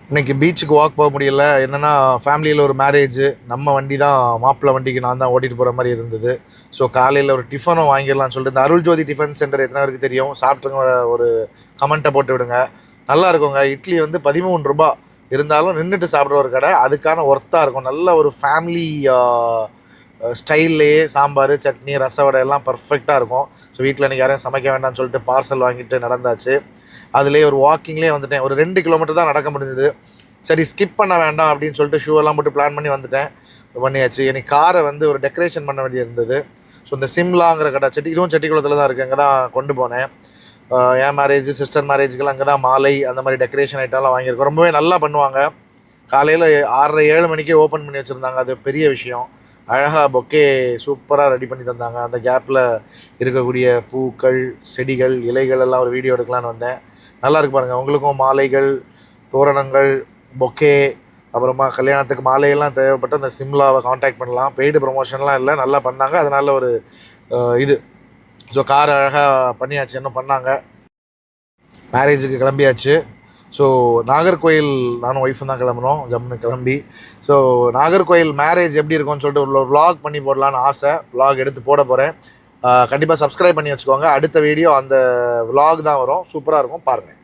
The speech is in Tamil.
இன்னைக்கு பீச்சுக்கு வாக் போக முடியல. என்னென்னா ஃபேமிலியில் ஒரு மேரேஜ். நம்ம வண்டி தான், மாப்பிள்ளை வண்டிக்கு நான் தான் ஓட்டிகிட்டு போகிற மாதிரி இருந்தது. ஸோ காலையில் ஒரு டிஃபனும் வாங்கிடலாம்னு சொல்லிட்டு, இந்த அருள் ஜோதி டிஃபன் சென்டர் எத்தனை பேருக்கு தெரியும்? சாப்பிட்டுங்க, ஒரு கமெண்ட்டை போட்டு விடுங்க. நல்லா இருக்குங்க. இட்லி வந்து 13 ரூபா இருந்தாலும் நின்றுட்டு சாப்பிட்ற ஒரு கடை. அதுக்கான ஒர்த்தாக இருக்கும். நல்ல ஒரு ஃபேமிலி ஸ்டைல்லையே சாம்பார், சட்னி, ரச வடை எல்லாம் பர்ஃபெக்டாக இருக்கும். ஸோ வீட்டில் இன்றைக்கி யாரையும் சமைக்க வேண்டாம்னு சொல்லிட்டு பார்சல் வாங்கிட்டு நடந்தாச்சு. அதுலேயே ஒரு வாக்கிங்லேயே வந்துட்டேன். ஒரு 2 கிலோமீட்டர் தான் நடக்க முடிஞ்சது. சரி, ஸ்கிப் பண்ண வேண்டாம் அப்படின்னு சொல்லிட்டு ஷூவெல்லாம் போட்டு பிளான் பண்ணி வந்துட்டேன். பண்ணியாச்சு. எனக்கு காரை வந்து ஒரு டெக்கரேஷன் பண்ண வேண்டிய இருந்தது. ஸோ இந்த சிம்லாங்கிற கடை இதுவும் செட்டிக்குளத்தில் தான் இருக்குது. அங்கே தான் கொண்டு போனேன். என் மேரேஜ், சிஸ்டர் மேரேஜுக்கெல்லாம் அங்கே தான் மாலை அந்த மாதிரி டெக்கரேஷன் ஐட்டம்லாம் வாங்கியிருக்கோம். ரொம்பவே நல்லா பண்ணுவாங்க. காலையில் 6:30 7 மணிக்கே ஓப்பன் பண்ணி வச்சுருந்தாங்க. அது பெரிய விஷயம். அழகாக பொக்கே சூப்பராக ரெடி பண்ணி தந்தாங்க. அந்த கேப்பில் இருக்கக்கூடிய பூக்கள், செடிகள், இலைகள் எல்லாம் ஒரு வீடியோ எடுக்கலான்னு வந்தேன். நல்லா இருக்கு பாருங்கள். உங்களுக்கும் மாலைகள், தோரணங்கள், பொக்கே, அப்புறமா கல்யாணத்துக்கு மாலையெல்லாம் தேவைப்பட்டு அந்த சிம்லாவை காண்டாக்ட் பண்ணலாம். பெய்டு ப்ரொமோஷன்லாம் இல்லை, நல்லா பண்ணாங்க. அதனால ஒரு இது. ஸோ கார் அழகாக பண்ணியாச்சு. இன்னும் பண்ணாங்க. மேரேஜுக்கு கிளம்பியாச்சு. ஸோ நாகர்கோயில் நானும் ஒய்ஃபும் தான் கிளம்புனோம். ஜம்முன்னு கிளம்பி ஸோ நாகர்கோயில் மேரேஜ் எப்படி இருக்கும்னு சொல்லிட்டு ஒரு vlog பண்ணி போடலான்னு ஆசை. vlog எடுத்து போட போகிறேன். கண்டிப்பாக சப்ஸ்கிரைப் பண்ணி வச்சுக்கோங்க. அடுத்த வீடியோ அந்த vlog தான் வரும். சூப்பராக இருக்கும், பாருங்கள்.